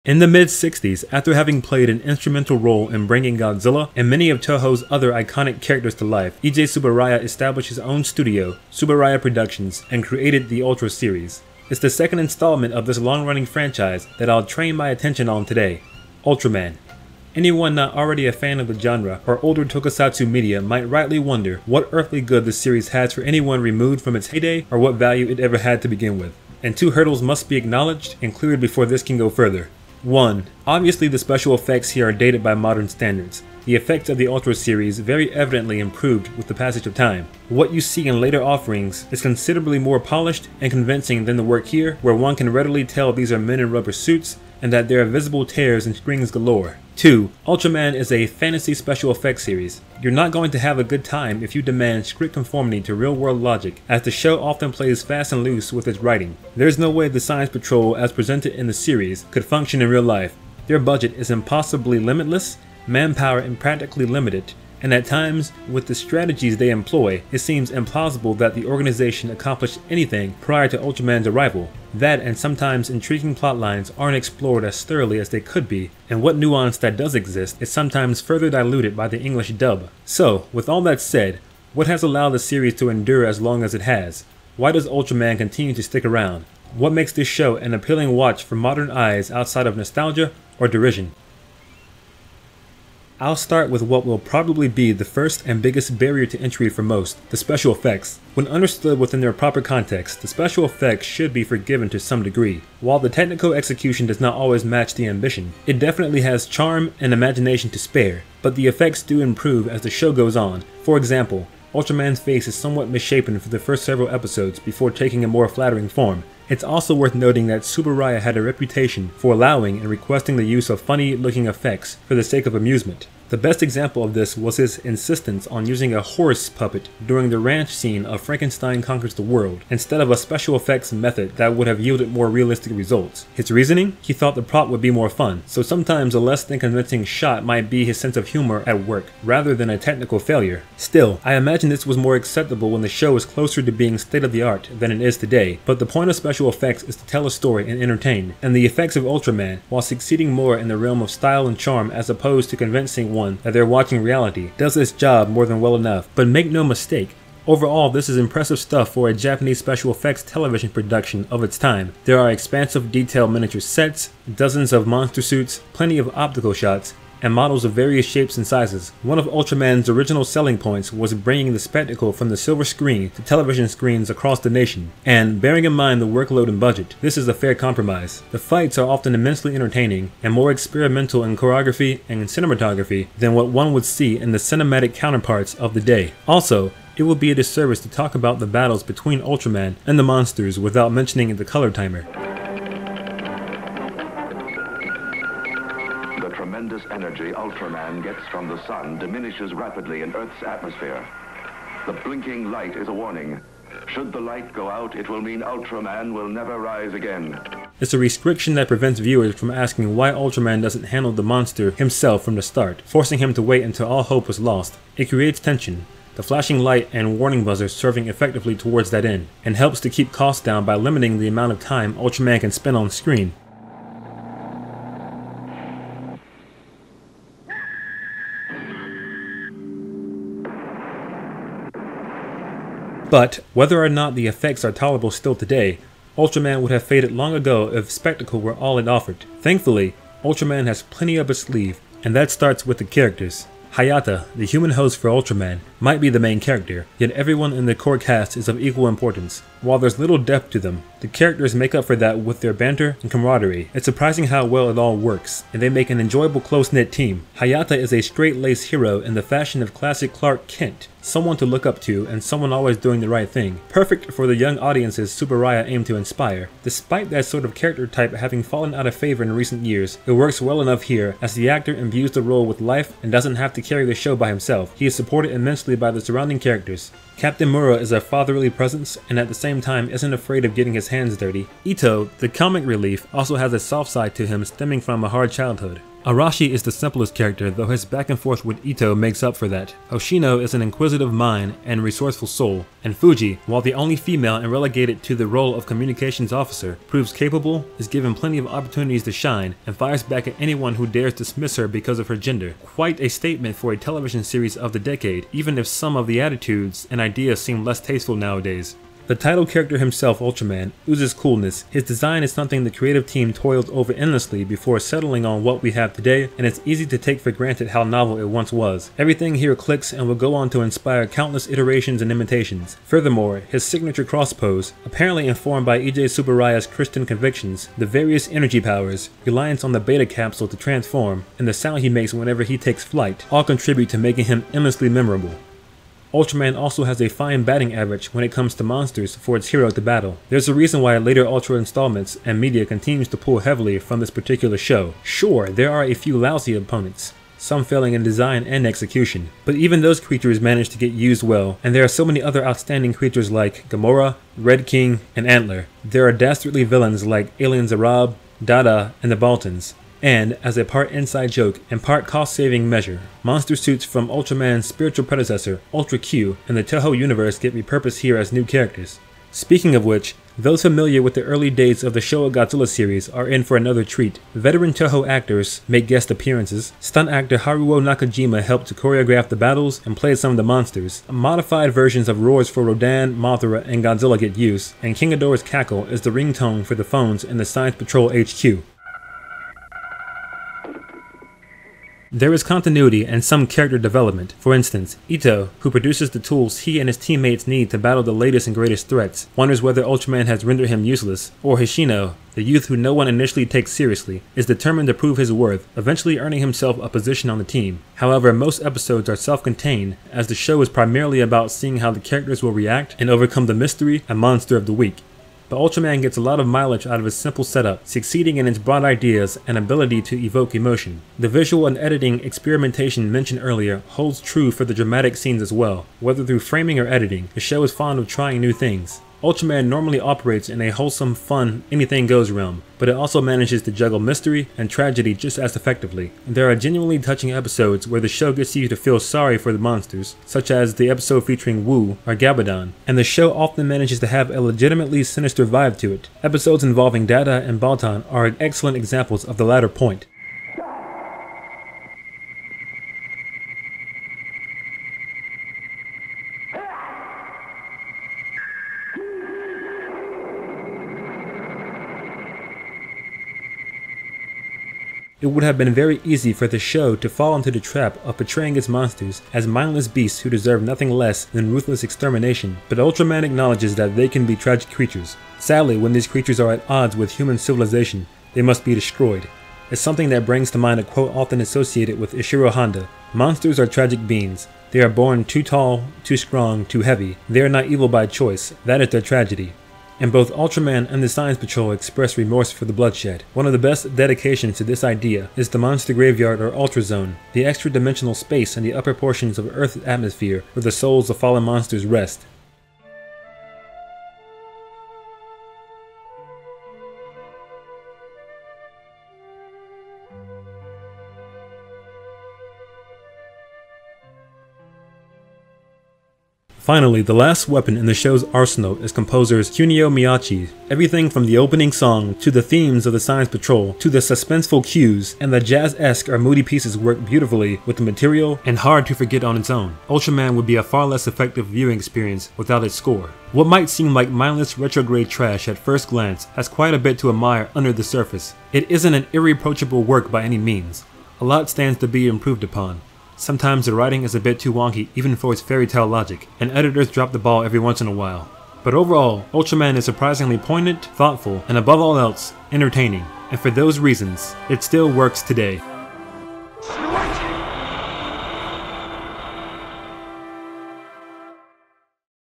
In the mid-60s, after having played an instrumental role in bringing Godzilla and many of Toho's other iconic characters to life, E.J. Tsuburaya established his own studio, Tsuburaya Productions, and created the Ultra series. It's the second installment of this long-running franchise that I'll train my attention on today, Ultraman. Anyone not already a fan of the genre or older tokusatsu media might rightly wonder what earthly good the series has for anyone removed from its heyday or what value it ever had to begin with. And two hurdles must be acknowledged and cleared before this can go further. 1. Obviously the special effects here are dated by modern standards. The effects of the Ultra series very evidently improved with the passage of time. What you see in later offerings is considerably more polished and convincing than the work here, where one can readily tell these are men in rubber suits and that there are visible tears and strings galore. 2. Ultraman is a fantasy special effects series. You're not going to have a good time if you demand strict conformity to real-world logic, as the show often plays fast and loose with its writing. There's no way the Science Patrol as presented in the series could function in real life. Their budget is impossibly limitless, manpower impractically limited, and at times, with the strategies they employ, it seems implausible that the organization accomplished anything prior to Ultraman's arrival. That and sometimes intriguing plotlines aren't explored as thoroughly as they could be, and what nuance that does exist is sometimes further diluted by the English dub. So, with all that said, what has allowed the series to endure as long as it has? Why does Ultraman continue to stick around? What makes this show an appealing watch for modern eyes outside of nostalgia or derision? I'll start with what will probably be the first and biggest barrier to entry for most, the special effects. When understood within their proper context, the special effects should be forgiven to some degree. While the technical execution does not always match the ambition, it definitely has charm and imagination to spare, but the effects do improve as the show goes on. For example, Ultraman's face is somewhat misshapen for the first several episodes before taking a more flattering form. It's also worth noting that Tsuburaya had a reputation for allowing and requesting the use of funny-looking effects for the sake of amusement. The best example of this was his insistence on using a horse puppet during the ranch scene of Frankenstein Conquers the World, instead of a special effects method that would have yielded more realistic results. His reasoning? He thought the prop would be more fun, so sometimes a less than convincing shot might be his sense of humor at work, rather than a technical failure. Still, I imagine this was more acceptable when the show is closer to being state-of-the-art than it is today, but the point of special effects is to tell a story and entertain, and the effects of Ultraman, while succeeding more in the realm of style and charm as opposed to convincing one that they're watching reality, does this job more than well enough. But make no mistake, overall this is impressive stuff for a Japanese special effects television production of its time. There are expansive detailed miniature sets, dozens of monster suits, plenty of optical shots, and models of various shapes and sizes. One of Ultraman's original selling points was bringing the spectacle from the silver screen to television screens across the nation, and bearing in mind the workload and budget, this is a fair compromise. The fights are often immensely entertaining and more experimental in choreography and cinematography than what one would see in the cinematic counterparts of the day. Also, it would be a disservice to talk about the battles between Ultraman and the monsters without mentioning the color timer. Tremendous energy Ultraman gets from the sun diminishes rapidly in Earth's atmosphere. The blinking light is a warning. Should the light go out, it will mean Ultraman will never rise again. It's a restriction that prevents viewers from asking why Ultraman doesn't handle the monster himself from the start, forcing him to wait until all hope was lost. It creates tension, the flashing light and warning buzzer serving effectively towards that end, and helps to keep costs down by limiting the amount of time Ultraman can spend on screen. But, whether or not the effects are tolerable still today, Ultraman would have faded long ago if spectacle were all it offered. Thankfully, Ultraman has plenty up his sleeve, and that starts with the characters. Hayata, the human host for Ultraman, might be the main character, yet everyone in the core cast is of equal importance. While there's little depth to them, the characters make up for that with their banter and camaraderie. It's surprising how well it all works, and they make an enjoyable close-knit team. Hayata is a straight-laced hero in the fashion of classic Clark Kent, someone to look up to and someone always doing the right thing. Perfect for the young audiences Tsuburaya aimed to inspire. Despite that sort of character type having fallen out of favor in recent years, it works well enough here as the actor imbues the role with life and doesn't have to carry the show by himself. He is supported immensely by the surrounding characters. Captain Mura is a fatherly presence and at the same time isn't afraid of getting his hands dirty. Ito, the comic relief, also has a soft side to him stemming from a hard childhood. Arashi is the simplest character, though his back and forth with Ito makes up for that. Hoshino is an inquisitive mind and resourceful soul, and Fuji, while the only female and relegated to the role of communications officer, proves capable, is given plenty of opportunities to shine, and fires back at anyone who dares dismiss her because of her gender. Quite a statement for a television series of the decade, even if some of the attitudes and ideas seem less tasteful nowadays. The title character himself, Ultraman, oozes coolness. His design is something the creative team toiled over endlessly before settling on what we have today, and it's easy to take for granted how novel it once was. Everything here clicks and will go on to inspire countless iterations and imitations. Furthermore, his signature cross pose, apparently informed by EJ Tsuburaya's Christian convictions, the various energy powers, reliance on the beta capsule to transform, and the sound he makes whenever he takes flight, all contribute to making him endlessly memorable. Ultraman also has a fine batting average when it comes to monsters for its hero to battle. There's a reason why later Ultra installments and media continues to pull heavily from this particular show. Sure, there are a few lousy opponents, some failing in design and execution, but even those creatures manage to get used well, and there are so many other outstanding creatures like Gamora, Red King, and Antler. There are dastardly villains like Alien Zarab, Dada, and the Baltans. And, as a part inside joke and part cost-saving measure, monster suits from Ultraman's spiritual predecessor, Ultra Q, and the Toho universe get repurposed here as new characters. Speaking of which, those familiar with the early days of the Showa Godzilla series are in for another treat. Veteran Toho actors make guest appearances, stunt actor Haruo Nakajima helped to choreograph the battles and play some of the monsters, modified versions of roars for Rodan, Mothra, and Godzilla get used, and King Ghidorah's cackle is the ringtone for the phones in the Science Patrol HQ. There is continuity and some character development. For instance, Ito, who produces the tools he and his teammates need to battle the latest and greatest threats, wonders whether Ultraman has rendered him useless, or Hoshino, the youth who no one initially takes seriously, is determined to prove his worth, eventually earning himself a position on the team. However, most episodes are self-contained, as the show is primarily about seeing how the characters will react and overcome the mystery and monster of the week. But Ultraman gets a lot of mileage out of his simple setup, succeeding in its broad ideas and ability to evoke emotion. The visual and editing experimentation mentioned earlier holds true for the dramatic scenes as well. Whether through framing or editing, the show is fond of trying new things. Ultraman normally operates in a wholesome, fun, anything-goes realm, but it also manages to juggle mystery and tragedy just as effectively. There are genuinely touching episodes where the show gets you to feel sorry for the monsters, such as the episode featuring Wu or Gabadon, and the show often manages to have a legitimately sinister vibe to it. Episodes involving Dada and Baltan are excellent examples of the latter point. It would have been very easy for the show to fall into the trap of portraying its monsters as mindless beasts who deserve nothing less than ruthless extermination, but Ultraman acknowledges that they can be tragic creatures. Sadly, when these creatures are at odds with human civilization, they must be destroyed. It's something that brings to mind a quote often associated with Ishiro Honda: "Monsters are tragic beings. They are born too tall, too strong, too heavy. They are not evil by choice. That is their tragedy." And both Ultraman and the Science Patrol express remorse for the bloodshed. One of the best dedications to this idea is the Monster Graveyard or Ultra Zone, the extra-dimensional space in the upper portions of Earth's atmosphere where the souls of fallen monsters rest. Finally, the last weapon in the show's arsenal is composer Kunio Miyachi. Everything from the opening song, to the themes of the Science Patrol, to the suspenseful cues, and the jazz-esque or moody pieces work beautifully with the material and hard to forget on its own. Ultraman would be a far less effective viewing experience without its score. What might seem like mindless retrograde trash at first glance has quite a bit to admire under the surface. It isn't an irreproachable work by any means. A lot stands to be improved upon. Sometimes the writing is a bit too wonky even for its fairy tale logic, and editors drop the ball every once in a while. But overall, Ultraman is surprisingly poignant, thoughtful, and above all else, entertaining. And for those reasons, it still works today.